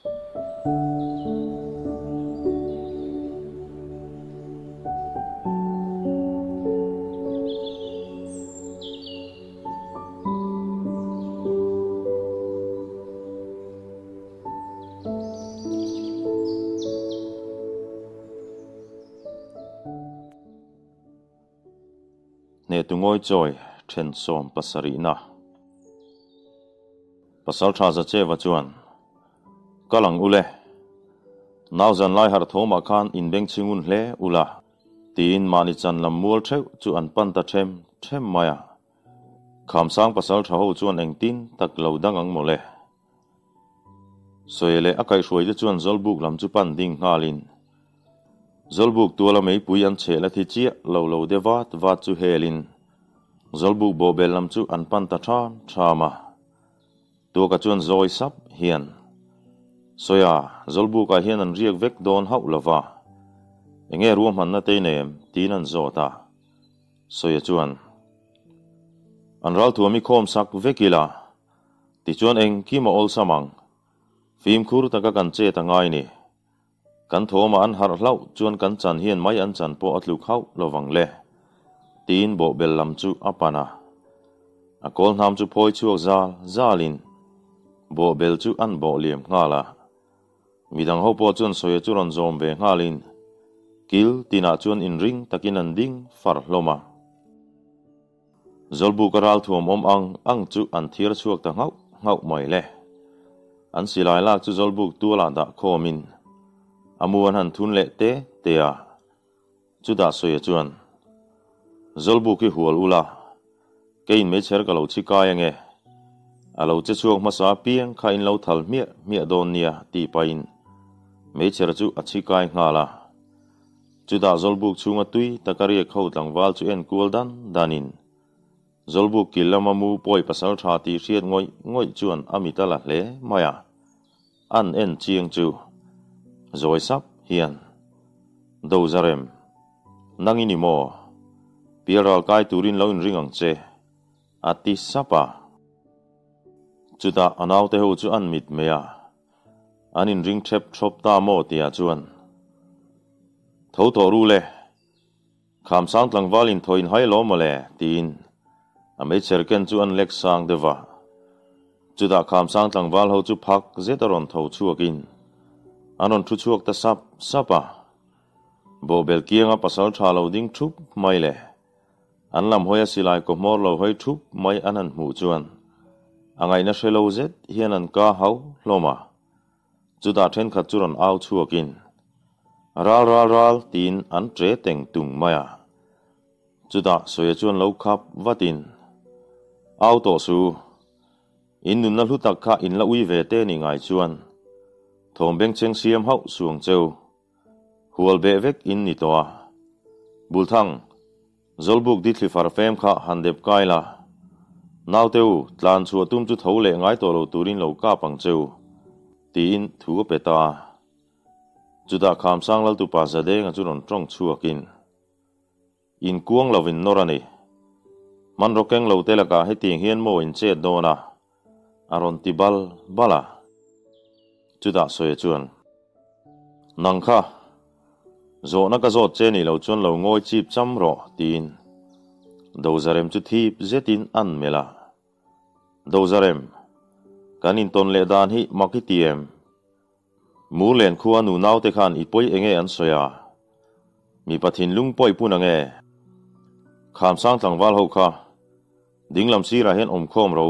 ne tu ngoi choi then som pasari na pasal tha za che wa chuan kalang ule naw zan lai har thoma khan in beng chingun hle ula tin mani chan lam mul theu chu an pan ta them maya kham sang pasal tha ho chuan eng tin tak lo dang ang mole soile akai hruai te chuan zolbuk lam chu pan ding ngalin zolbuk tuala mei pui an che la thi chia lo de wat chu helin zolbuk bo bel lam chu an pan ta thama tu ka chuan zoi sap hian soya zolbuk ka hian an riak vek don hau lova enge ruam han na te nem tin an zota soya chuan an ral tu mi khom sak vekila ti chuan eng ki ma ol samang phim khur ta ka kan che ta ngai ni kan thoma an har hlau chuan kan chan hian mai an chan po atlu khau lowang le tin bo bel lam chu apana a kol nam chu phoi chuak zalin bo bel chu an bo liam ngala midang ho po chuan soya chu ron zom ve ngalin kil tina chuan in ring takin an ding far hloma zolbu karal thuam ang chu an thir chuak ta ngau mai le an silai lak chu zolbuk tuala da khomin amuan han thun le te a chu da soya chuan zolbu ki hual ula kein me cher ka lo chi ka yange alo che chuak ma sa piang kha in lo thal mia don nia ti pain me cher chu a chi kai ngala chu da zolbuk chunga tui takari khau tlangwal chu en kuldan danin zolbuk kilama mu poi pasal tha ti riat ngoi chuan amitala hle maya an en chiang chu zoi sap hian do zarem nangini mo piral kai turin lo in ringang che ati sapa chuta anaw te ho chu an mit meya anin ring thep thop ta mo tia chuan tho to ru le kham sang tlang walin thoin hai lo mole tin ame cherken chu an lek sang dewa chuta kham sang tlang wal ho chu phak zetaron tho chuakin anon thu chuak ta sapa bo bel kianga pasal tha lo ding thup mai le an lam hoya silai ko mor lo hoi thup mai anan mu chuan angai na shelo zet hian an ka hau hloma chuta then khat churon au chuakin ral tin an tre teng tung maya chuta soya chuan lo khap watin au to su in nun na hlutak kha in la ui ve te ni ngai chuan thom beng cheng siam hau suang cheu hual be vek in ni toa bulthang zolbuk ditli far fem kha handep kaila naw teu tlan chu tum chu tho le ngai to lo turin lo ka pang cheu tin thu peta chuda kham sang lal tu pa zade nga churon trong chuakin in kuang lovin norani man rokeng lo telaka heting hian mo in che dona aron tibal bala chuda soya chuan nangkha zo na ka zo che ni lo chuan lo ngoi chip cham ro tin dozarem chu thip zetin an mela dozarem kanin ton le dan hi makitiem mu len khuwa nu naw te khan ipoi enge an soya mi pathin lung poi punange kham sang tlangwal ho kha dinglam sira hen om khom ro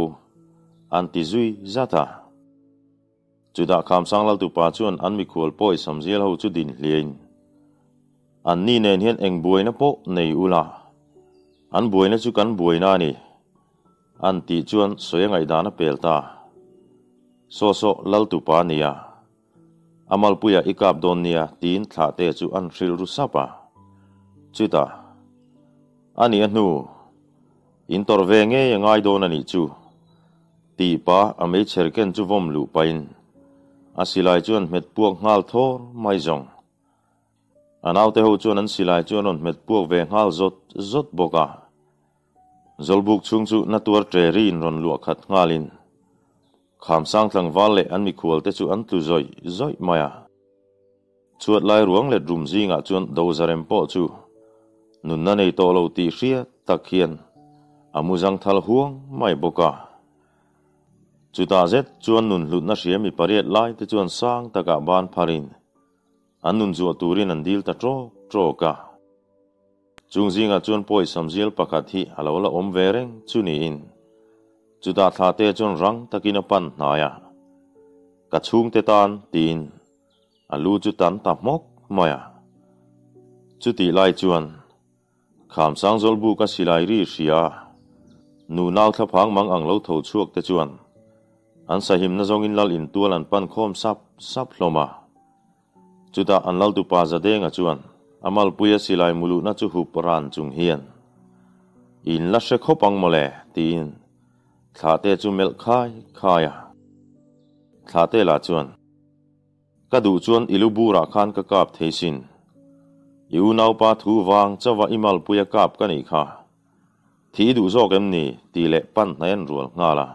anti zui zata chuda kham sang lal tu pa chuan an mi khol poi samzial ho chu din hlien an ni nen hian eng buaina po nei ula an buaina chu kan buaina ni an ti chuan soyangai dana pelta so lal tu pa nia amal puya ikap don nia tin thla te chu an hril ru sapa chuta ani anu in tor ve nge ngai don ani chu ti pa ame cherken chu vom lu pain asilai chuan met puak ngal thor mai zong anaw te ho chuan an silai chuan on met puak ve ngal zot boka zolbuk chung chu na tur tre rin ron lu khat ngalin khám sang thằng vál lệ ăn mi khual te chu ăn tu zoi maya chuột lai ruang le rum zinga chuan do zarem po chu nun na nei to lo ti hria tak hian amuzang thal huang mai boka chuta zet chuan nun lut na hria mi pariat lai te chuan sang taka ban pharin an nun zu turin an dil ta tro ka chung zinga chuan poi samjil pakhat hi alo la om vereng chuni in chuta thate chuan rang takin pan hnaya ka chung te tan tin alu chu tan tap mok maya chu ti lai chuan kham sang zol bu ka silai ri hria nu nau thla phang mang ang lo tho chuak te chuan an sahim na zong in lal in tual an pan khom sap hloma chuta an lal tu pa zadenga chuan amal puya silai mulu na chu hu paran chung hian in la she khopang mole tin thate chu mel khaya thate la chuan ka du chuan ilubura khan ka kap theisin yu nau pa thu wang chawa imal puya kap ka nei kha thi du zok em ni ti le pan nayan rual ngala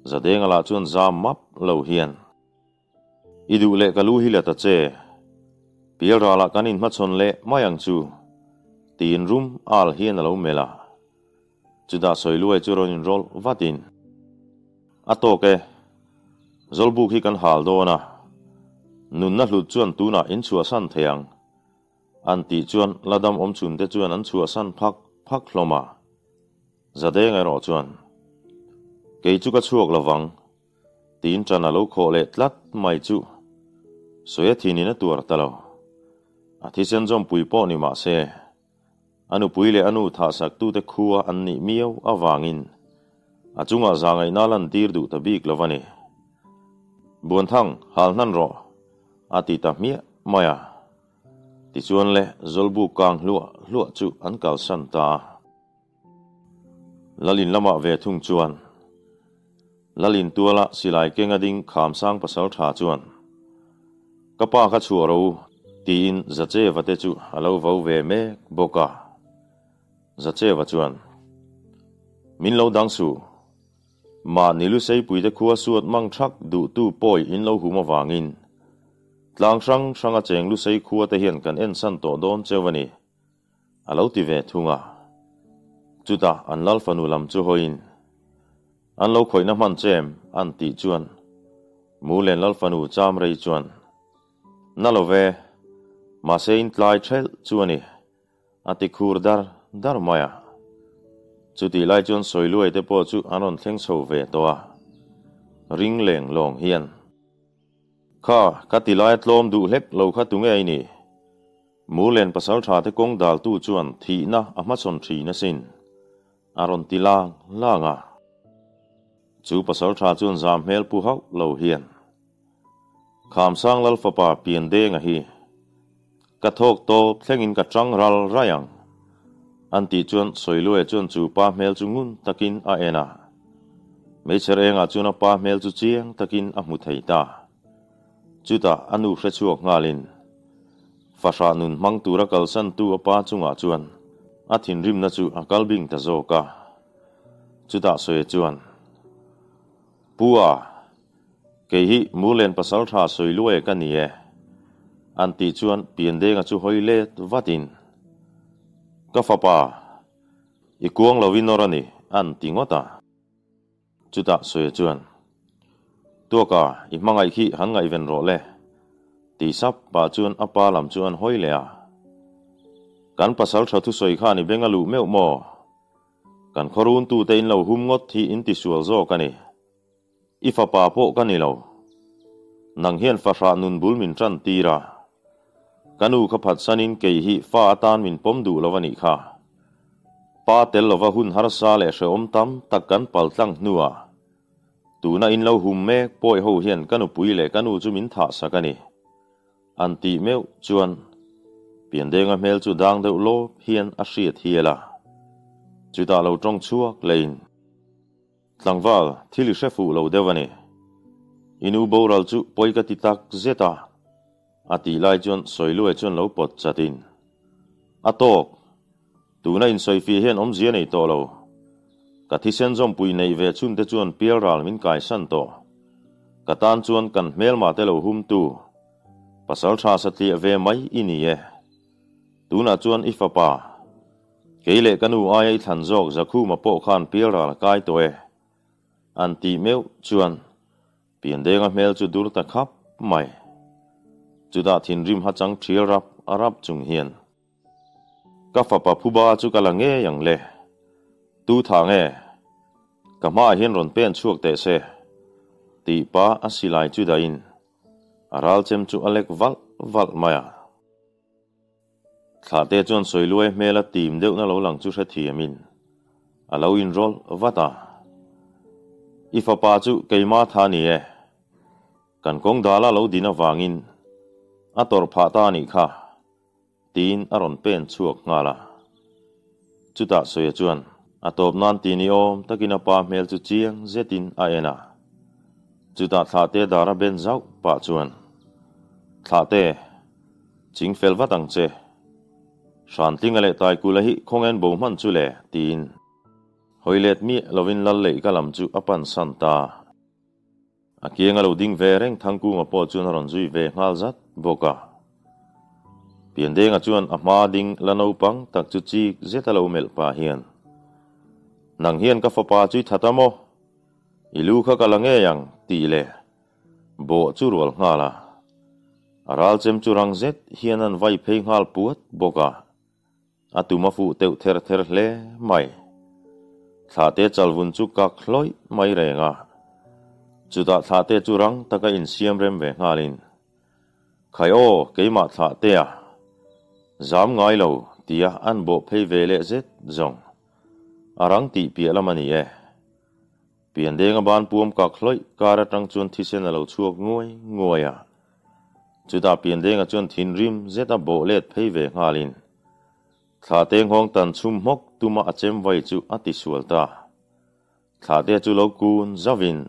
zadenga la chuan zam map lo hian idu le kalu hi la ta che pial ra la kanin ma chon le mayang chu tin room al hian lo mela chuda soilu e chu ron rol vatin atoke zolbu hi kan hal do na nun na hlut chuan tuna in chua san theyang an ti chuan ladam om chun te chuan an chua san phak hloma zade ngai ro chuan ke chu ka chuak lawang tin chana lo kho le tlat mai chu soya thini na tur talo a thisen jom pui po ni ma se anu pui le anu tha sak tu te khuwa an ni miau awangin a chunga zangai nalan tir du ta bik lawani buan thang hal nan ro ati ta mia maya ti chuan le zolbu kang lua chu an kal san ta lalin lama ve thung chuan lalin tuala silai kenga ding kham sang pasal tha chuan kapa kha chu ro tin zache vate chu alo vo ve me boka zache wa chuan min lo dang su ma nilu sei pui te khuwa suat mang thak du tu poi in lo huma wangin tlang sang a cheng lu sei khuwa te hian kan en san to don chewani alo ti ve thunga chuta an lal fanu lam chu hoin an lo khoina man chem an ti chuan mu len lal fanu cham rei chuan na lo ve ma sein tlai thel chuani ati khur dar maya chuti lai chuan soilu ai te po chu anon thleng chho ve towa ring leng long hian kha katilai tlom du hlek lo kha tunge ai ni mulen pasal tha te kong dal tu chuan thi na ama chon thi na sin aron tilang langa chu pasal tha chuan zam mel pu hau lo hian kham sang lal fa pa pian de nga hi ka thok to thlengin ka tang ral rayang anti chuan soilu e chuan chu pa mel chungun takin a ena me cherenga chuna pa mel chu chiang takin a mu thei ta chuta anu hre chuak ngalin fasha nun mang tura kal san tu apa chunga chuan a thin rim na chu akal bing ta zoka chuta soe chuan puwa ke hi mulen pasal tha soilu e ka ni e anti chuan pian de nga chu hoile vatin ka fapa ikuang lovin orani an tingota chuta soe chuan tuaka i mangai khi hangai ven ro le ti sap pa chuan apa lam chuan hoile a kan pasal tha thu soi kha ni bengalu meu mo kan khorun tu tein lo hum ngot thi in ti sual zo kani i fapa po kani lo nang hian fa ra nun bul min tran tira kanu kha phat sanin ke hi fa tan min pom du lawani kha pa tel lova hun har sa le she om tam takkan pal tlang nuwa tuna in lo hum me poi ho hian kanu pui le kanu chu min tha sakani anti meu chuan pian denga mel chu dang deuh lo hian a hriat hiela chuta lo tong chuak lein tlangwal thili shefu lo dewani inu boral chu poika ti tak zeta ati lai chuan soilu e chuan lo pot chatin atok tuna in soifi hian om zia nei to lo กะที่เส้นจอมปุยในเวชุนเตจวนเปียรัลมินกายสันโตกะตานจวนกันเมลมาเตโลหุมตูปัสสาวะสติเวไม่อินีเอตูน่าจวนอิฟปาเกยเลกันอูอายทันจอกจะคู่มาโปขันเปียรัลกายตัวเออันตีเมลจวนเปลี่ยนเด้งเมลจุดดูตะคับไม่จุดอาทินริมฮัจังเทียรับอารับจุงเฮียนกัฟปะผู้บาจุกะลังเงยังเล่ตูทางเอกะมาเฮียนรอนเป็นช่วงเตะเสตีป้าอสิไลจุดาอินอารัลเจมจุอเล็กวัลมายาข้าเตจวนสวยรวยเมลตีมเดียวนั่นเราหลังจุดเทียมินอาเราอินรอลวัตาอีฟปาจุเกยมาธานีกันกงดาลาเราดินวางินอัตอร์พาตานิค่ะตีนอรอนเป็นช่วงงาละจุดาสวยจวนอัตบนันตีนิโอมตะกินปาเมลจุเจียงเจตินอาเอนาจุดาท่าเตดาราเบนเจ้าปะจวนท่าเตจิงเฟลวัตังเจฉันติงเอเลตายกุลหิคงเอ็นบ่มันจุเลตีนหอยเล็ดมีลวินลัลเล่กะลำจุอปันสันตาอาเกียงเราดิ้งเวรงทั้งกูมาปอจวนรอนจุยเวงาลจัดบกาเปลี่ยนเด้งจวนอามาดิ้งละนูปังตักจุจีเจตเราเมลปาเฮียนนังเฮียนกับฟ้าจุยทัตโมอิลูข้ากำลังยังตีเล่โบจูรัวงาลาอารัลเจมจูรังเจตเฮียนันไว้เพลงฮาลปวดบกาอาตุมาฟูเตวเทอเล่ไม่ท่าเตจัลวุนจุกักลอยไม่แรงอ่ะจุดท่าเตจูรังตะกันอินเซียมเรมเวงาลินใครโอ้เกี่ยมาท่าเตะจามง่ายเลวตีอ่ะอันโบเพย์เวเลเจ็ดจงอารังตีเปียละมันนี่เปลี่ยนเด้งบานปวมกักลอยการตังจวนที่เส้นเราชัวงวยอ่ะจุดเปลี่ยนเด้งจวนทินริมเจ็ดโบเลดเพย์เวงาลินท่าเตงห้องตันชุมมกตุมาเจมไว้จุอติสวลตาท่าเตจุลกูนจาวิน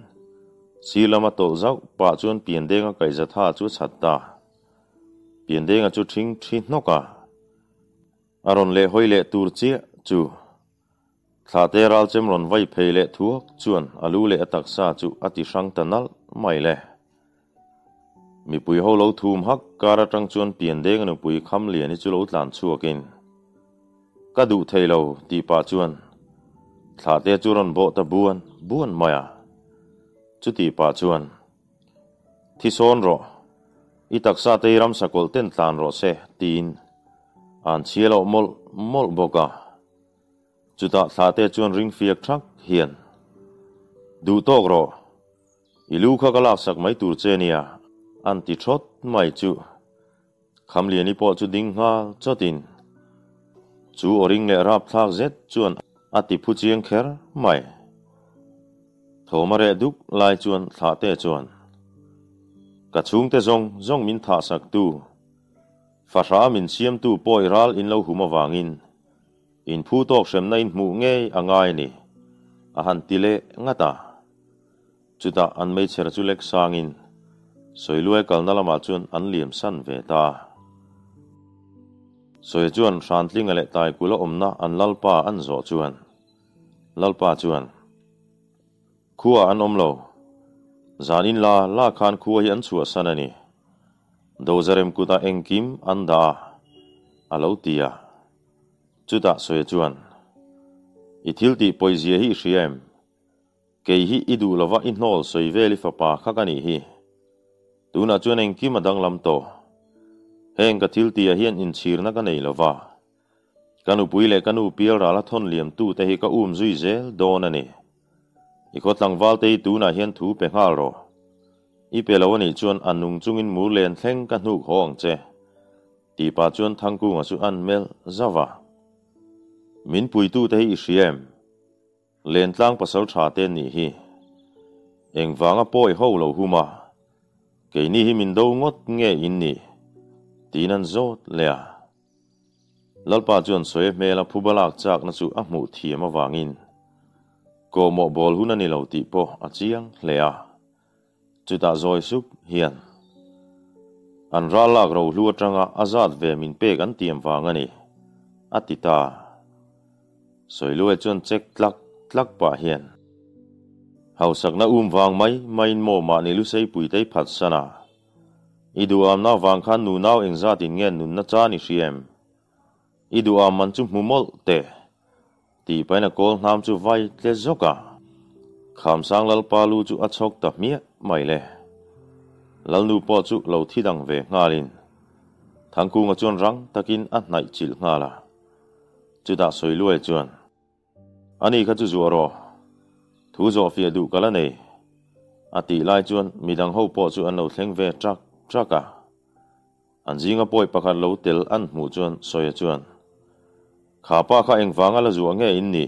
สีลมาโตเจ้าป่าจวนเปลี่ยนเด้งไก่จะท่าจุชัดตาเปลี่ยนเด้งจุทิ้งนกะอารอนเล่หอยเล่ตูร์เจียจูท่าเตรัลเจมรอนไว้เพลเล่ทัวจวนอาลูเล่ตักซาจูอติสังตันัลไม่เล่มีปุยเขาเราทูมฮักการตังจวนเปลี่ยนเด้งนุปุยคำเลียนิจุลหลานชัวกินก็ดูเทเราตีป่าจวนท่าเตจูรอนโบตะบวนมายาจุตีป่าจวนที่โซนรออีตักซาเตรัมสกอลเต้นตานรอเซตีนอันเชียเรามอลบกาจุดท่าเตจวนริงเฟียกทักเฮียนดูโตกรออีลูกเขาก็ลากสักไม่ตูเจเนียอันติชดไม่จูคำเลียนิปอจุดิงฮาจอดินจูอริงเลรับทากเจ็ดจวนอติพุจียงเคร์ไม่โทมาเรดุกลายจวนท่าเตจวนกระชุงเตจงมินท่าสักตูฟารามินเชียมตูปอยรัลอินเลวหุมาวางินอินผู้ตอกเชมในหมู่เงยอ่างไงนี่อาหันติเลงะตาจุดอันไม่เชื่อจุเล็กสางินสวยรวยกัลนั่นละมาจวนอันเหลี่ยมสั้นเวตาสวยจวนชานลิงเละตายกุลอมนะอันลัลปาอันโจจวนลัลปาจวนขัวอันอมโลจานินลาคานขัวยันชัวสันนี่ดูจาริมกุตาเองกิมอันดาอาลูตียจุดสวยจวนอิทิลตีปอยเจียฮีเชียมเกยฮีอิดูลาวะอินโนลสวยเวลิฟปาข้ากันนี่ฮีดูน่าจวนเองกิมดังลำโตเฮงกะทิลตีเฮียนอินชีร์นักกันนี่ลาวะกันูปุยเล่กันูเปียราละทนเลียมตู้แต่ฮีก็จุยเจลโดนนี่อีกคนหลังวัลเตยดูน่าเฮียนถูเป็นฮาร์โรอีเปลวันนี้จวนอันนุงจุงอินมูเลนเท่งกันหูห้องเจตีป่าจวนทั้งกูงสุอันเมลซาวะมินปุยตู้แต่ฮีเชียมเลนตั้งภาษาชาเตนนี่ฮีเอ็งวางอปอยเขาเหล่าหูมาเกยนี่ฮีมินดูงดเงยอินนี่ตีนันโจดเลียลัลปาจวนสวยเมลผู้บลักจากนัสุอักมุทีมาวางินโกโมบอลหุนันนี่เหล่าตีโปอาเจียงเลียจุดจอยสุกเฮียนอันรัลลักเราลัวจังอาซาดเวมินเปกันเตรียมวางนี่อติตาสวยลัวจวนเจ็กลัก tlak pa hian hau sakna wang mai main mo ma ni lu sei pui tei phat sana idu am na wang khan nu naw eng za tin ngen nun na cha ni riem idu am man chu mumol te ti paina kol nam chu vai tle zoka kham sang lal palu chu achok ta mia mai le lal nu po chu lo thi dang ve ngalin thangku nga chuan rang takin a hnai chil ngala chu da soi luai chuan ani kha chu zuaro thu zo fi du kala nei ati lai chuan midang ho po chu an lo thleng ve traka an jinga poi pakhat lo tel an hmu chuan soya chuan kha pa kha eng wanga la zuwa nge in ni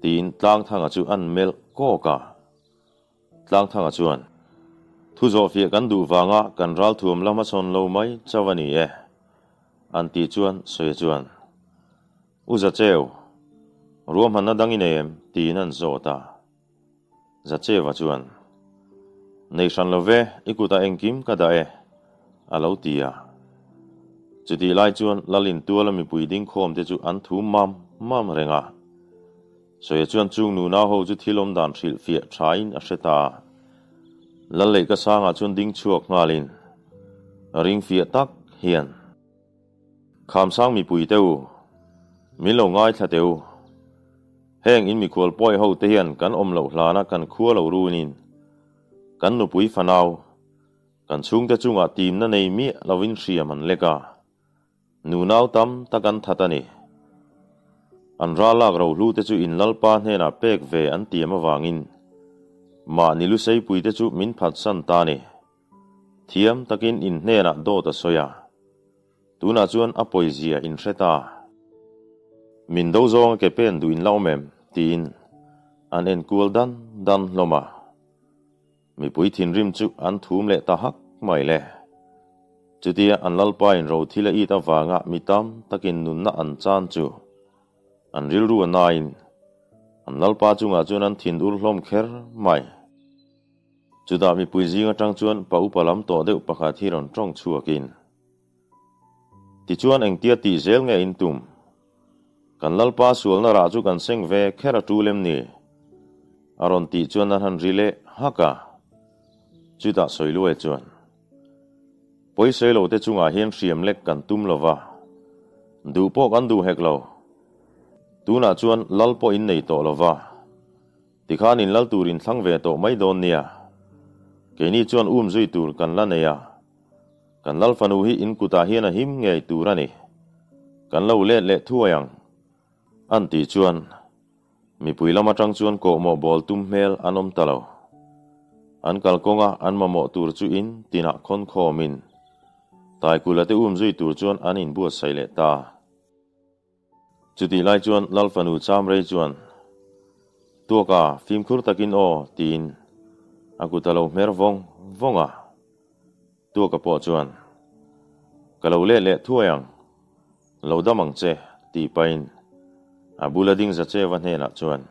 tin tlang thanga chu an mel ko ka tlang thanga chuan thu zo fi kan du wanga kan ral thuam lama chon lo mai chawani e an ti chuan soya chuan uza cheu ruam han na dangin em tin an zo ta za chewa chuan nei san love ikuta engkim kada e alo tia chuti lai chuan lalin tuala mi puiding khom te chu an thu mam renga soya chuan chung nu na ho chu thilom dan thil fia thain a seta lalei ka sanga chuan ding chuak ngalin ring fia tak hian kham sang mi pui teu mi lo ngai tha teu heng in mi khol poi ho te hian kan om lo hlana kan khua lo runin kan nu pui fanau kan chung te chunga tim na nei mi lovin hriam an leka nu nau tam takan thatani an ra lak ro lu te chu in lalpa hna pek ve an tiam awangin ma nilu sei pui te chu min phat san ta ni thiam takin in hna do ta soya tuna chuan a poizia in hreta min do zong ke pen du in lau mem tin an en kul dan loma mi pui thin rim chu an thum le ta hak mai le chutia an lalpa in ro thila i ta wanga mitam takin nun na an chan chu an ril ru nain an lalpa chunga chuan an thin ur hlom kher mai chuda mi pui zinga tang chuan pa upalam to deuh pakha thiron tong chuakin ti chuan eng tia ti zel nge in tum kan lalpa sual na ra chu kan seng ve khera tulem ni aron ti chuan an han rile haka chuda soilu e chuan poi selo te chunga hian hriam lek kan tum lova du po kan du hek lo tuna chuan lalpo in nei to lova tikhan in lal turin thlang ve to mai don nia keni chuan zui tur kan la neya kan lal fanu hi in kuta hian a him ngei turani kan lo le thuayang an ti chuan mi pui lama tang chuan ko mo bol tum mel anom talo an kalkonga an mamo tur chu in tina khon khomin tai kulate zui tur chuan an in bua saile ta chuti lai chuan lal fanu cham rei chuan tuaka phim khur takin o tin akutalo mer vonga tuaka po chuan kalau le thuayang lo damang che ti pain abula ding za che van hena chuan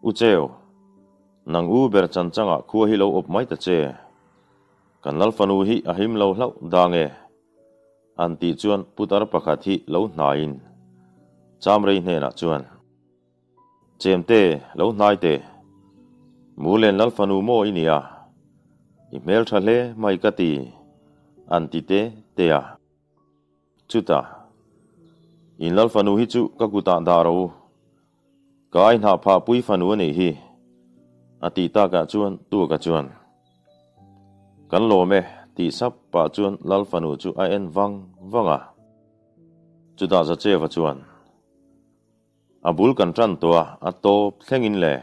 u cheo nang u ber chan changa khu hi lo op mai ta che kan lal fanu hi ahim lo hlau dange an ti chuan putar pakhat hi lo hnain cham rei hena chuan chemte lo hnai te mulen lal fanu mo inia email thale mai kati an ti te a chuta in lal fanu hi chu ka kuta daro kai na pha pui fanu nei hi ati ta ka chuan tu ka chuan kan lo me ti sap pa chuan lal fanu chu a en wanga chuta za che wa chuan abul kan tran to a to thlengin le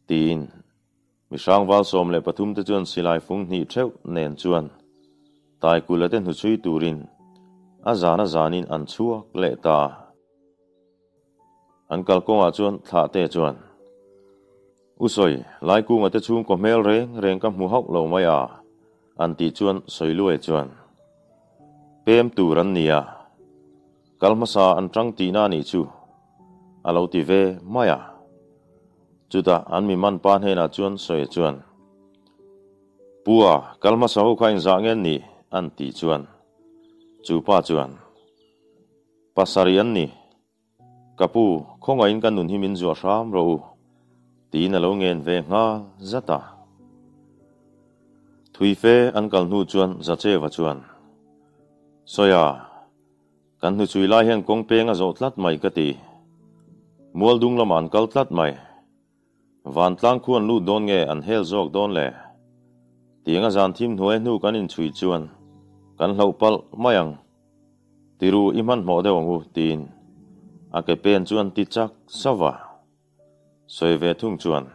tin mi sang wal som le pathum te chuan silai fung ni theu nen chuan tai kulaten hu chui turin azana zanin an chuak le ta an kalkonga chuan tha te chuan usoi lai ku ngate chung ko mel reng ka mu hok lo mai a an ti chuan soilu e chuan pem turan nia kalmasa an tang ti na ni chu alo ti ve maya chuta an mi man pan hena chuan soi chuan puwa kalmasa ho khain zangen ni an ti chuan chu pa chuan pasarian ni kapu khonga in kan nun himin zo ram ro ti na lo ngen ve nga zata thui fe an kal nu chuan za che wa chuan soya kan nu chui lai hian kong pe nga zo tlat mai ka ti mual dung laman kal tlat mai van tlang khuan lu don nge an hel zok don le tianga zan thim hnuai nu kan in chui chuan kan hlo pal mayang tiru iman mo de wangu tin a ke pen chuan ti chak sawa soi ve thung chuan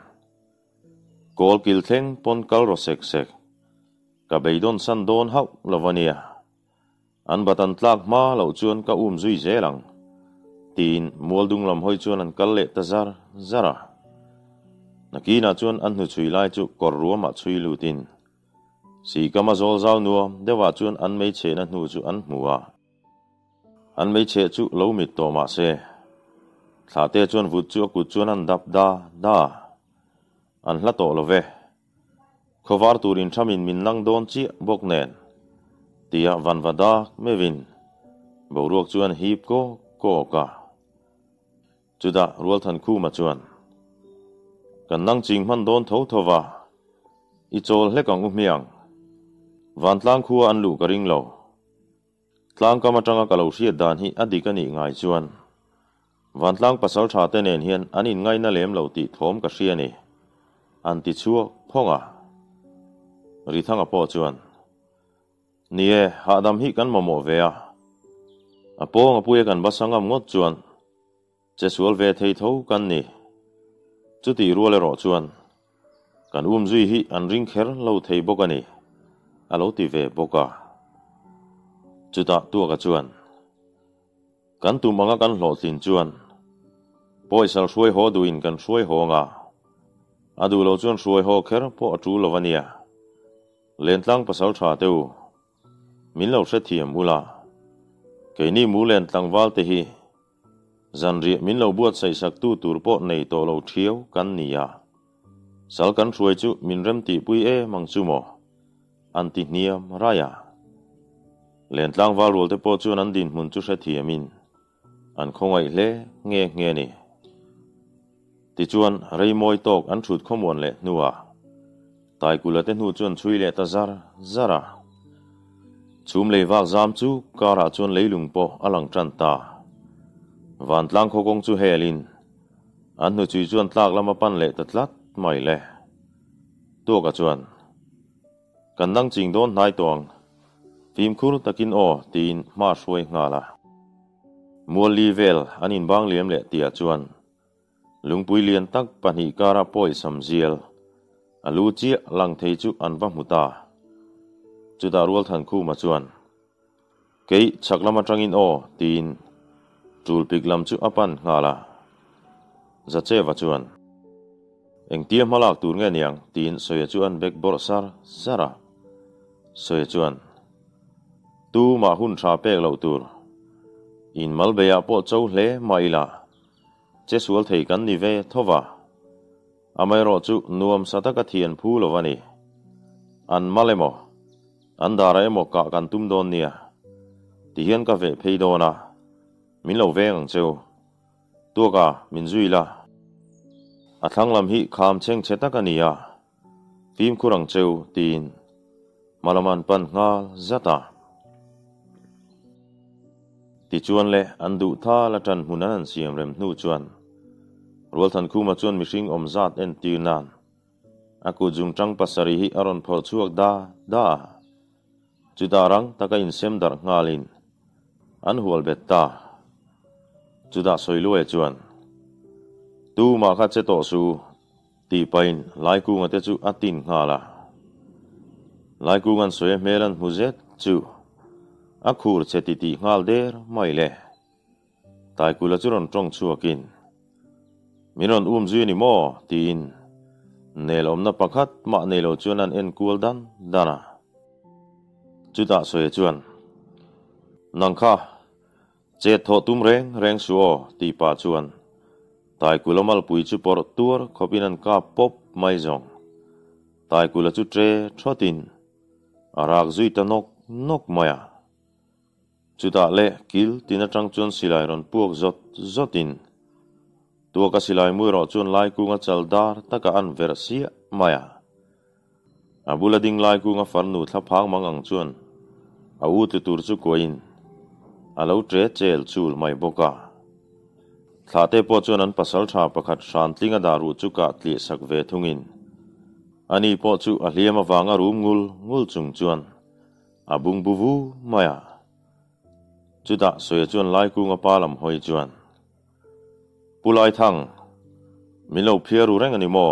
kol kil thleng pon kal ro sek sek ka beidon san don hau lovania an batan tlak ma lo chuan ka zui zelang tin mualdung lam hoi chuan an kal le ta zara nakina chuan an hnu chui lai chu kor ruama chui lutin si kama zol zau nuam dewa chuan an mei che na hnu chu an hmuwa an mei che chu lo mit to ma se thate chuan vut chu ku chuan an dap da an hla to lo ve khovar turin thamin min nang don chi bok nen tia van vada mevin boruak chuan hip ko ka chuda rual than khu ma chuan kan nang ching man don tho thova I chol hlekang miang van tlang khu an lu ka ring lo tlang kama tanga ka lo hriat dan hi adikani ngai chuan van tlang pasal tha te nen hian anin ngai na lem lo ti thom ka hria ni an ti chuak phonga ri thanga po chuan nie ha dam hi kan momo ve a pong a puya kan basangam ngot chuan che sual ve thei tho kan ni chu ti ruale ro chuan kan zui hi an ring kher lo thei bokani a lo ti ve boka chuta tu ka chuan kan tu manga kan hlo tin chuan poisal hruai ho duin kan hruai ho nga adu lo chuan hruai ho kher po atu lovania len tlang pasal tha teu min lo hre thiam ula ke ni mu len tlang wal te hi zanri min lo buat sai sak tu tur po nei to lo thiau kan nia sal kan hruai chu min rem ti pui e mang chu mo an ti niam raya len tlang wal rol te po chuan an din mun chu hre thiamin an khongai hle nge ni ti chuan rei moi tok an thut khomon le nuwa tai kula te nu chuan chui le ta zara chum le wak zam chu kara chuan leilung po alang tran ta van tlang kho kong chu helin an nu chui chuan tlak lama pan le ta tlat mai le to ka chuan kan nang ching don nai tong phim khur takin o tin ma hruai ngala mual livel anin bang liam le tia chuan lungpui lian tak pani kara poi samziel alu chi lang thei chu an va muta chuda rual than khu ma chuan kei chaklama tangin o tin tul piklam chu apan ngala za che wa chuan eng tiam halak tur nge niang tin soya chuan bek bor sara soya chuan tu ma hun tha pek lo tur in malbeya po chau hle maila che sual thei kan ni ve thova amai ro chu nuam sataka thian phu lovani an malemo an dara emo ka kan tum don nia ti hian ka ve phei dona min lo ve ang cheu tu ka min zui la a thanglam hi kham cheng chetaka nia phim khurang cheu tin malaman pan nga zata ti chuan le an du tha la tan hunan an siam rem hnu chuan rual than khu ma chuan mihring om zat en tir nan aku jung tang pasari hi aron phor chuak da chudarang taka in sem dar ngalin an hual betta chuda soilu e chuan tu ma kha che to su ti pain lai ku ngate chu atin ngala lai ku ngan soe melan muzet chu akhur cheti ti ngal der mai le tai kula churon tong chuakin minon zui ni mo tin nelom na pakhat ma nelo chuan an en kul dana chuta soe chuan nangkha che tho tum reng suo ti pa chuan tai kulamal pui chu por tur khopinan ka pop mai zong tai kula chu tre thotin arak zui ta nok maya chuta le kil tina tang chuan silai ron puak zotin tua ka silai mui ro chuan lai ku nga chaldar taka an versia maya abula ding lai ku nga farnu thlaphang mangang chuan au tu tur chu koin alo tre chel chul mai boka thate po chuan an pasal tha pakhat shantlinga daru chu ka tli sak ve thungin ani po chu a hliam awanga rum ngul chung chuan abung buvu maya chuda soya chuan lai ku nga palam hoi chuan pulai thang milo phiaru reng ani mo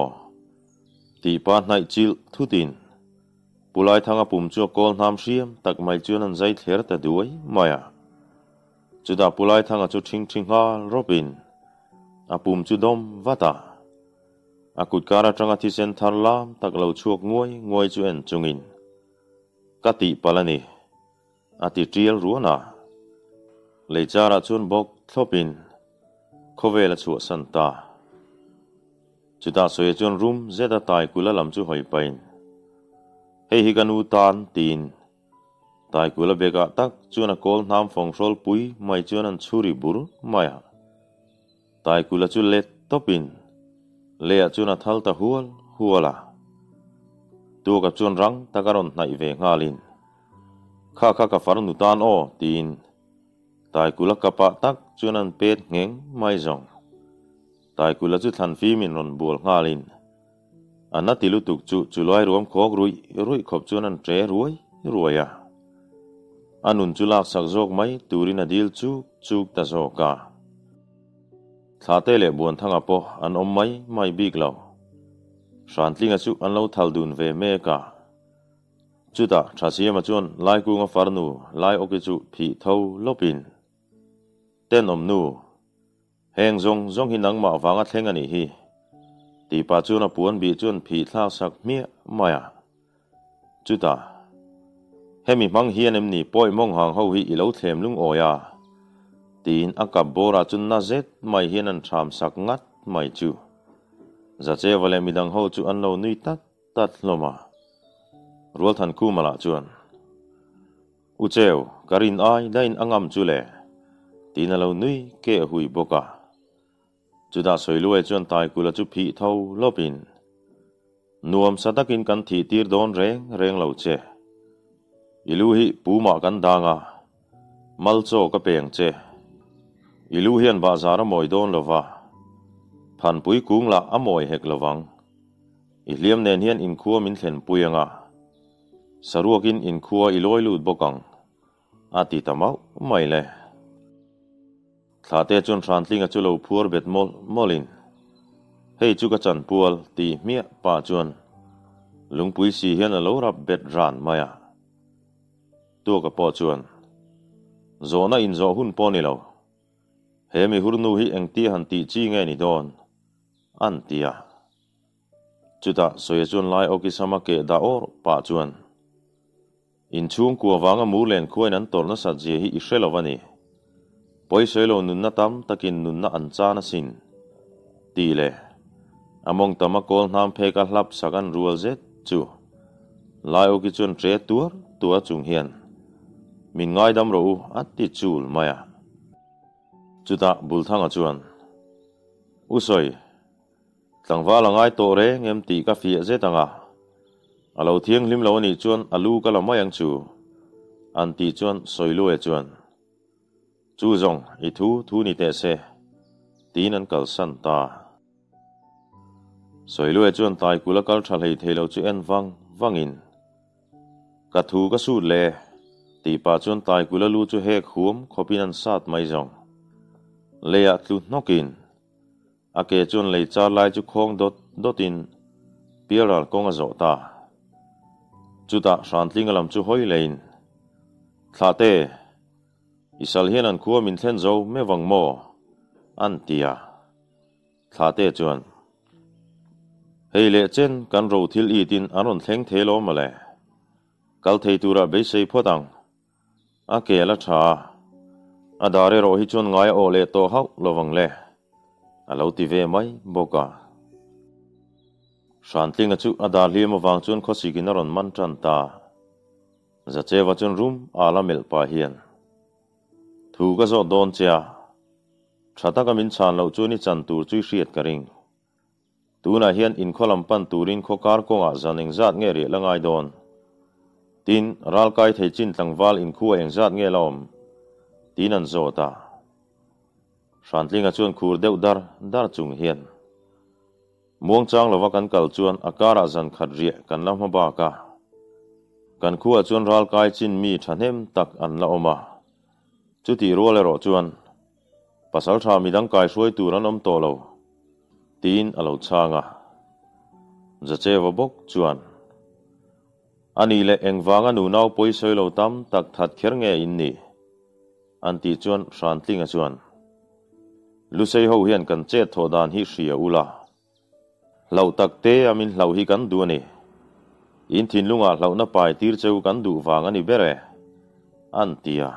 ti pa hnai chil thutin pulai thanga pum chu kol nam hriam tak mai chuan an zai thler ta duai maya chuda pulai thanga chu thing ha robin a pum chu dom vata akut kara tanga thi sen thar lam tak lo chuak ngoi chu en chungin kati palani ati trial ruana leichara chun bok thlopin khovela chu santa chuda soye chun room zeta tai kula lam chu hoi pain hei hi kanu tan tin tai kula beka tak chuna kol nam phong rol pui mai chuan churi bur maya tai kula chu let topin lea chuna thalta huala tu ka chun rang takaron nai ve ngalin kha ka farnu tan o tin tai kula kapa tak chunan pet ngeng mai zong tai kula chu than fi min ron bol ngalin anatilu tuk chu loi ruam khok rui khop chunan tre ruaya anun chu lak sak jok mai turin adil chu ta zoka thate le bon thanga po an om mai big lo shantlinga chu an lo thaldun ve me ka chuta thasiama chuan lai ku nga farnu lai oki chu phi tho lopin ten om nu heng zong hinang ma wanga thleng ani hi ti pa chuna puan bi chuan phi thla sak mia maya chuta hemi mang hian em ni poi mong hang ho hi ilo thlem lung oya tin akap bora chun na zet mai hian an tham sak ngat mai chu za che wale midang ho chu an lo nui tat loma rual than ku mala chuan u cheu karin ai dain angam chu le tin alo nui ke hui boka chuda soilue chuan tai kula chu phi tho lopin nuam satakin kan thi tir don reng lo che ilu hi puma kan danga malcho ka peng che ilu hian bazar moi don lova phan pui kung la amoi hek lowang i hliam nen hian in khuwa min thlen puyanga saruakin in khuwa iloi lut bokang ati tamau mai le thate chun rantlinga chu lo phuar bet molin hei chu ka chan pual ti mia pa chuan lungpui si hian a lo rap bet ran maya tu ka po chuan zona in zo hun poni lo hemi hurnu hi engti han ti chi nge ni don an tia chuta soye chuan lai oki sama ke da or pa chuan in chung ku wanga mulen khuan an torna sa je hi ishrelovani poi soilo nunna tam takin nunna anchana sin tile among tama kol nam pheka hlap sakan rual zet chu lai oki chuan tre tua chung hian min ngai dam ro atti chul maya chuta bulthanga chuan usoi tlangwa langai to re ngem ti ka fi zetanga alo thiang lim lo ni chuan alu ka lamayang chu an ti chuan soilu e chuan chu zong I thu ni te se tin an kal san ta soilu e chuan tai kula kal thalei thelo chu en wangin ka thu ka su le ti pa chuan tai kula lu chu hek huam khopin an sat mai zong leya tlu nokin ake chuan lei char lai chu khong dotin piral konga zo ta chuta shantling alam chu hoi lein thate isal hian an khuwa min thlen zo me wangmo an tia thate chuan hei le chen kan ro thil I tin aron thleng thelo male kal thei tura be sei photang ake la tha adare ro hi chuan ngai o le to hau lowang le alo ti ve mai boka shantling chu adar hlim awang chuan khosi kin aron man tan ta za chewa chun room ala mel pa hian thu ka zo don chia thata kamin chan lo chu ni chan tur chui hriat ka ring tuna hian in kholam pan turin khokar konga zaning zat nge ri langai don tin ralkai thei chin tlangwal in khu eng zat nge lom tin an zota shantlinga chuan khur deuh dar chung hian muang chang lova kan kal chuan akara zan khat ria kan lam ba ka kan khuwa chuan ralkai chin mi thanem tak an la oma chuti role ro chuan pasal tha midang kai hruai tur an om to lo tin alo changa zachewa bok chuan ani le engwanga nu nau poisoi lo tam tak that kher nge in ni anti chuan shantlinga chuan lusei ho hian kan che thodan hi hria ula lo takte amin hlau hi kan du ani in thin lunga hlau na pai tir cheu kan du wang ani bere antia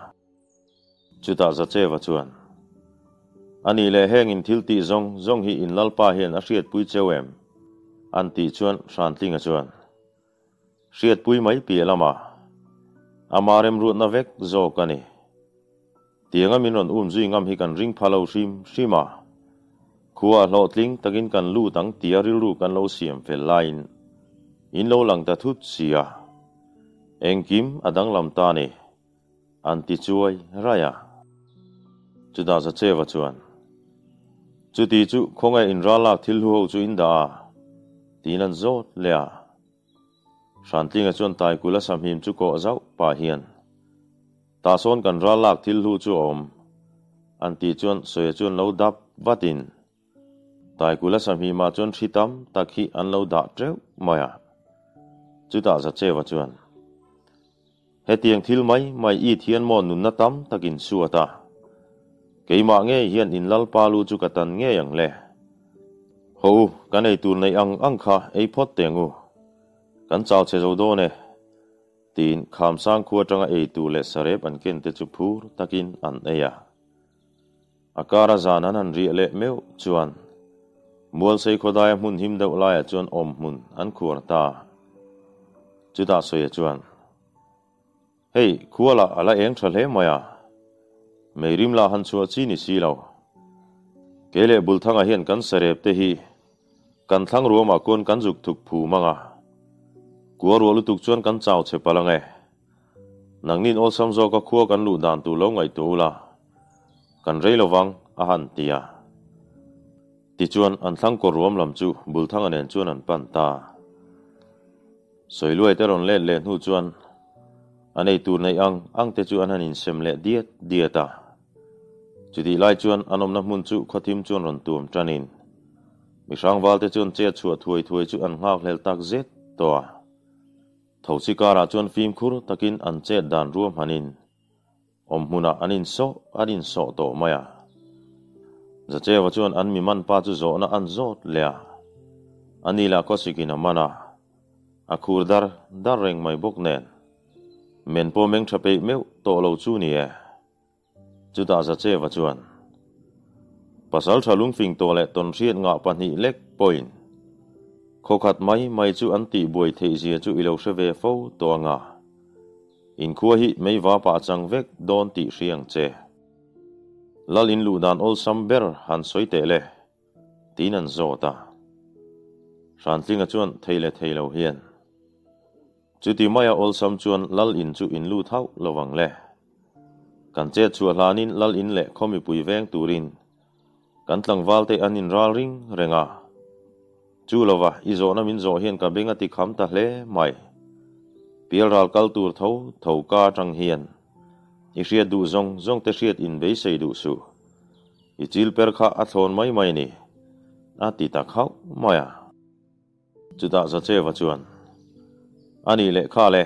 chuta zachewa chuan ani le heng in thil ti zong hi in lalpa hian a hriat pui cheuem anti chuan shantlinga chuan hriat pui mai pi lama amarem ru na vek zo kani tianga min ron zui ngam hi kan ring phalo shima khuwa hlotling takin kan lu tang tiaril ru kan lo siam fel line in lo lang ta thut sia engkim adang lam ta ni anti chuai raya chuda za chewa chuan chuti chu khongai in ralak thil hu ho chu in da tinan zot lea shantlinga chuan tai kula samhim chu ko zau pa hian ta son kan ralak thil hu chu om anti chuan soya chuan lo dap vatin tai kula samhima chuan thitam takhi an lo da treu maya chuta za chewa chuan hetiang thil mai i thian mon nun na tam takin suata keima nge hian in lal palu chu katan nge yang le ho kanei tur nei ang kha ei phot tengu kan chaw che zo do ne tin kham sang khuwa tanga ei tu le sarep an ken te chu phur takin an eya akara zanan an ri le meu chuan mual sei khodai mun him deuh lai chuan om mun an khur ta chuta soya chuan hei khuala ala eng thale maya meirim la han chua chi ni silo kele bulthanga hian kan sarep te hi kan thlang ruama kon kan juk thuk phu manga kuaru lu tuk chuan kan chaw che palange nangnin ol samzo ka khuwa kan lu dan tu lo ngai tu la kan reilo wang a han tia ti chuan an thlang ko ruam lam chu bulthanga nen chuan an pan ta soilue te ron le hu chuan anei tur nei ang te chu an hanin sem le dieta chudi lai chuan anom na mun chu khotim chuan ron tuam tranin mi sangwal te chuan che chua thuai chu an ngak hlel tak zet toa thosi kara chuan phim khur takin an che dan ruam hanin om huna anin so to maya zachewa chuan an mi man pa chu zo na an zot lea anila ko sikina mana akhur dar reng mai bok nen men po meng thape meu to lo chu ni e chuta zachewa chuan pasal thalung fing to le ton riat nga pani lek point khokhat mai chu anti boi thei zia chu ilo shave fo to nga in khuwa hi mei wa pa chang vek don ti riang che lal in lu dan ol samber han soite le tinan zota shantlinga chuan theilo hian chuti maya ol sam chuan lal in chu in lu thau lowang le kan che chu hlanin lal in le khomi pui veng turin kan tlangwal te anin ral ring renga chu lova izo na min zo hian ka benga ti kham ta hle mai pial ral kal tur tho ka tang hian i hriat du zong te hriat in bei sei du su i chil per kha a thon mai ni a ti ta khau maya chuta za chewa chuan ani le kha le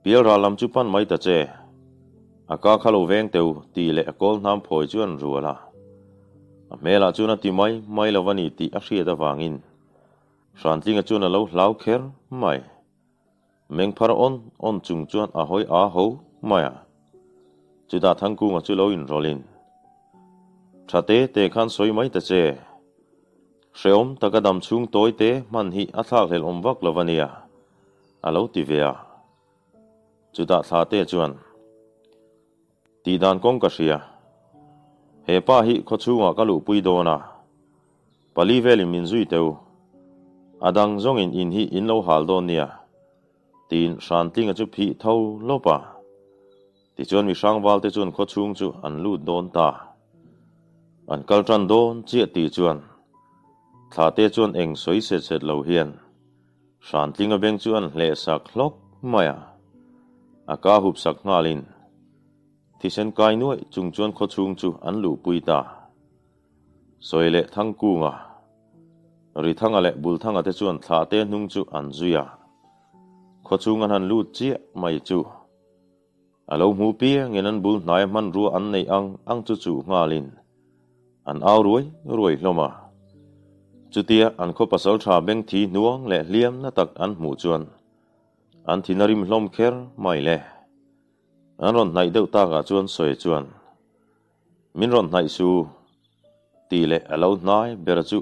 pial ral lam chu pan mai ta che aka khalo veng teu ti le akol nam phoi chuan ruala mela chuna ti mai lawani ti a hria da wangin shantlinga chuna lo hlau kher mai meng phar on chung chuan a hoi a ho maya chuda thangku nga chu lo in rolin thate te khan soi mai ta che hreom takadam chung toi te man hi a thak hel om wak lawania alo ti vea chuda thate chuan ti dan kong ka hria he pa hi kho chunga ka lu pui do na pali veli min zui teu adang zong in hi in lo hal do nia tin san ting chu phi tho lopa ti chuan mi sang wal te chuan kho chung chu an lu don ta an kal tran don chia ti chuan thla te chuan eng soi set set lo hian san ting a beng chuan hle sak hlok maya aka hup sak ngalin thi sen kai nuai chung chuan kho chung chu an lu pui ta soile thang ku nga ri thanga le bul thanga te chuan thla te nung chu an zuya kho chung an han lu chi mai chu alo mu pi ngenan bul nai man ru an nei ang chu chu ngalin an au ruai hloma chutia an kho pasal tha beng thi nuang le liam na tak an mu chuan an thinarim hlom kher mai le an ron nai deuh ta ga chuan soi chuan min ron nai su ti le alo nai ber chu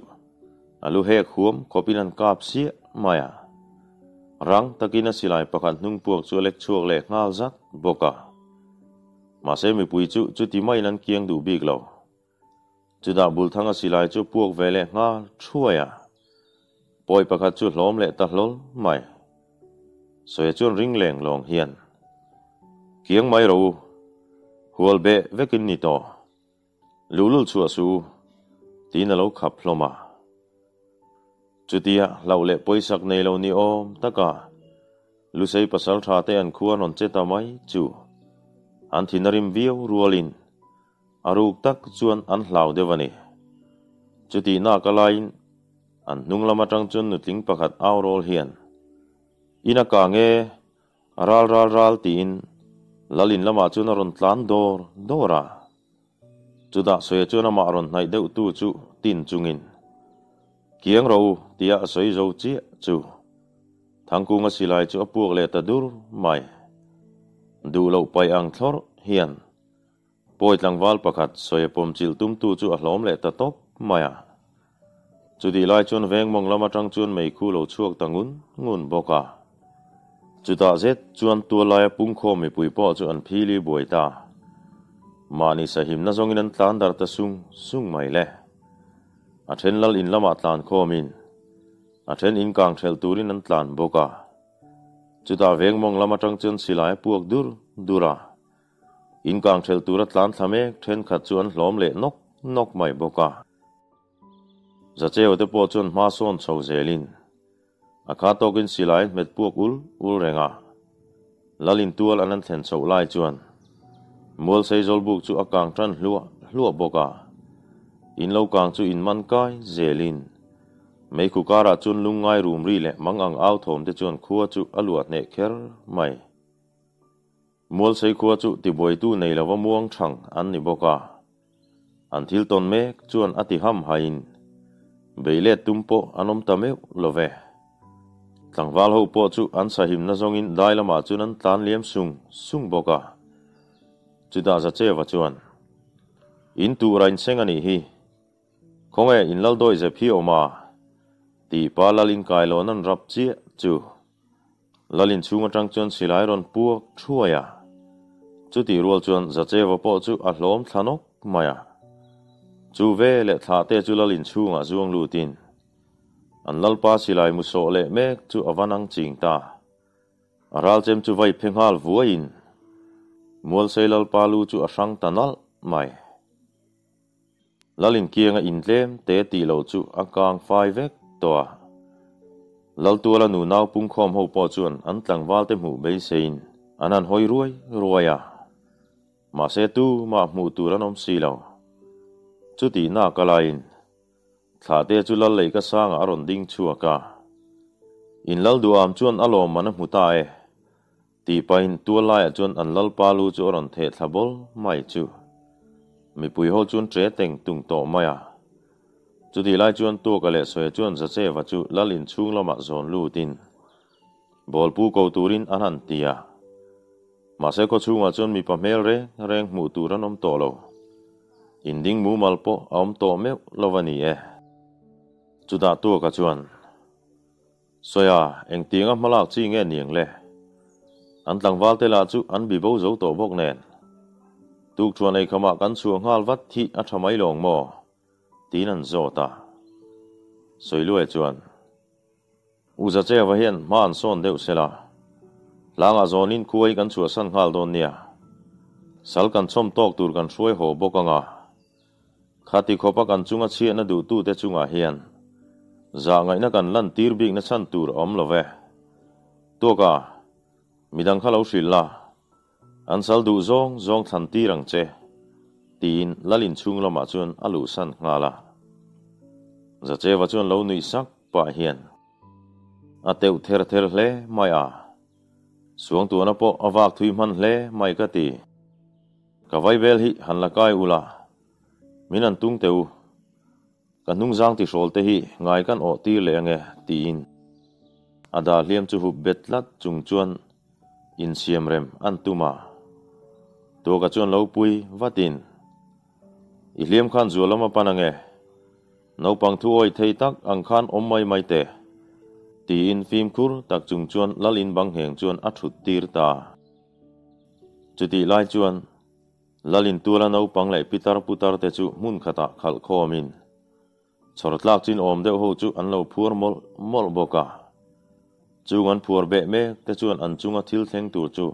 alu he khuam kopin an kap sia maya rang takina silai pakhat nung puak chu lek chuak le ngal zat boka ma se mi pui chu ti mai nan kiang du bik lo chu da bul thanga silai chu puak vele nga thuaya poi pakhat chu hlom le ta hlol mai soi chuan ring leng long hian kiang mai ro hual be vekin ni to lulul chu su tin alo khap hloma chutia lau le poisak nei lo ni om taka lu sei pasal tha te an khuan on cheta mai chu an thinarim viau rualin aruk tak chuan an hlau devani chuti na kalain an nunglama tang chun nutling pakhat aw rol hian ina ka nge ral tin lalin lama chun ron tlan dora chuda soe chuna ma ron nai deuh tu chu tin chungin kiang ro tia soi zo chi chu thangkunga silai chu apuak le ta dur mai du lo pai ang thlor hian poi tlangwal pakhat soi pom chil tum tu chu a hlom le ta top maya chu di lai chun veng mong lama tang chun mei khu lo chuak tangun ngun boka chu ta zet chuan tu lai pung kho mi pui po chu an phili boi ta mani sahim na zongin an tlan dar ta sung mai le a then lal in lama tlan khomin a then in kang thel turin an tlan boka chuta veng mong lama tang chun silai puak dura in kang thel tura tlan thame then khat chuan hlom le nok mai boka za cheu te po chun ma son chho zelin a kha tokin silai met puak ul renga lalin tual anan thlen chho lai chuan mol sei zol buk chu akang tran hlua boka in lo kang chu in man kai zelin mei khu kara chun lungai rum ri le mangang aw thom te chuan khua chu aluat ne kher mai mol sei khua chu ti boi tu nei lawa muang thang an ni boka an thil ton mek chuan ati ham hain beile tumpo anom tame love tlangwal ho po chu an sahim na zongin dailama chun an tlan liam sung boka chuda za che wa chuan in tu rain sengani hi khonge in lal doi ze phi oma ti pa lalin kai lo nan rap chi chu lalin chunga tang chuan silai ron puak thuaya chu ti rual chuan za che wa po chu a hlom thlanok maya chu ve le tha te chu lalin chunga zuang lutin an lalpa silai mu so le mek chu awanang ching ta aral chem chu vai phenghal vuain mual sei lalpa lu chu a sang tanal mai lalin kianga in tlem te ti lo chu akang fai vek toa lal tu la nu naw pung khom ho po chuan an tlangwal te mu be sein anan hoi ruaya ma se tu ma mu tu ranom silo chu ti na kalain thla te chu lal lei ka sanga aron ding chuaka in lal duam chuan alom man mu ta e ti pain tu lai chuan an lal palu chu ron the thabol mai chu mi pui ho chun tre teng tung to maya chu di lai chuan tu ka le soe chuan za che wa chu lalin chung lama zon lu tin bol pu ko turin anan tia ma se ko chunga chuan mi pa mel reng mu turanom to lo inding mu malpo om to me lovani e chu da tu ka chuan soya eng tinga malak chi nge niang le an tlangwal te la chu an bi bo zo to bok nen tuk chuan ei khama kan chuang ngal vat thi a thamai lawng mo tin an zota soilue chuan uza chewa hian man son deuh sela langa zonin khuai kan chua san ngal don nia sal kan chom tok tur kan hruai ho bokanga khati khopa kan chunga chiana du tu te chunga hian za ngai na kan lan tir bik na chan tur om love to ka midang khalo hrilla an sal du zong than tirang che tin lalin chung lama chuan alu san ngala za chewa chuan lo nui sak pa hian ateu ther hle mai a suang tu na po awak thui man hle mai ka ti ka vai bel hi han la kai ula minan tung teu kan nung jang ti rol te hi ngai kan o ti le nge ti in ada liam chu hu betlat chung chuan in siam rem an tuma to ka chuan lo pui vatin i liam khan zulama panange no pang thu oi thei tak ang khan om mai te ti in phim khur tak chung chuan lalin bang heng chuan a thut tir ta chuti lai chuan lalin tula no pang lai pitar putar te chu mun khata khal khomin chortlak chin om deuh ho chu an lo phur mol boka chung an phur be me te chuan an chunga thil thleng tur chu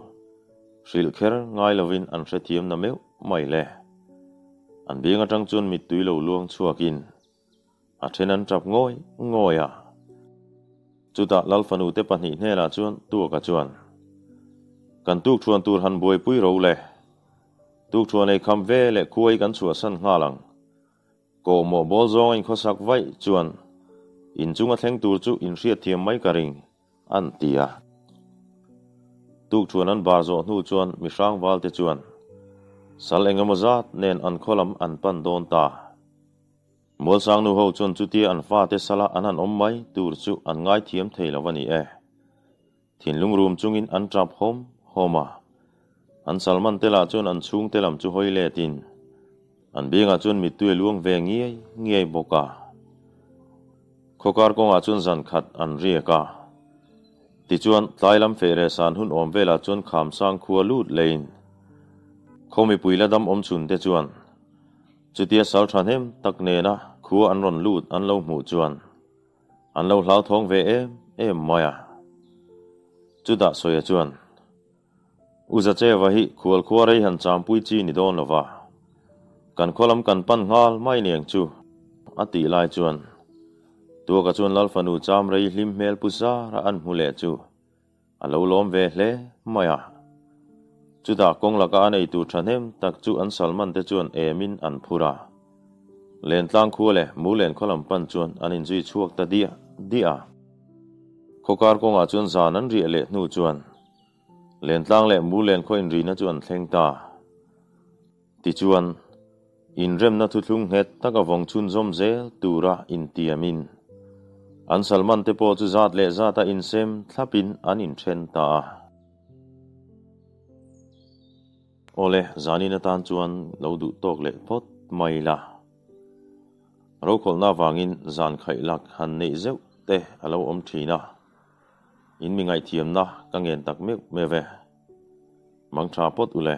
hril kher ngai lovin an hre thiam na meu mai le an binga tang chuan mit tui lo luang chuakin a then an trap ngoi a chuta lalfanu te pahni hnela chuan tu ka chuan kan tuk chuan tur han boi pui ro le tuk chuan ei kham ve le khuai kan chua san ngalang ko mo bol zong in khosak vai chuan in chunga thleng tur chu in hriat thiam mai ka ring an tia tuk chuan an bar zo hnu chuan mi hrang wal te chuan sal engemaw zat nen an kholam an pan don ta mol sang nu ho chuan chu tia an fa te sala an om mai tur chu an ngai thiam thei lawani e thinlung rum chungin an trap homa an salman tela chuan an chung telam chu hoile tin an binga chuan mi tui luang ve ngiai boka khokar konga chuan zan khat an rieka ti chuan tlailam fere san hun om vela chuan kham sang khua lut lein khomi puila dam om chun te chuan chutia sal than hem tak ne na khua an ron lut an lo mu chuan an lo hlau thong ve em maya chuda soya chuan uza chewa hi khual khuarei han champui chi ni don lova kan kholam kan pan ngal mai niang chu ati lai chuan tu ka chuan lalfanu cham rei hlim mel pusa ra an hmule chu alo lom ve hle maya chuda kong laka anei tu thanem tak chu an salman te chuan emin an phura len tlang khule mu len kholam pan chuan an in zui chuak ta dia khokar konga chuan zan an ri le hnu chuan len tlang le mu len kho in ri na chuan thleng ta ti chuan in rem na thu thlung het taka vong chun zom zel tura in tiamin an salman te po chu zat le zata in sem thlapin an in then ta ole zanina tan chuan lo du tok le phot mai la ro khol na wangin zan khai lak han nei zeu te alo om thina in mi ngai thiam na ka ngen tak me ve mang tha pot ule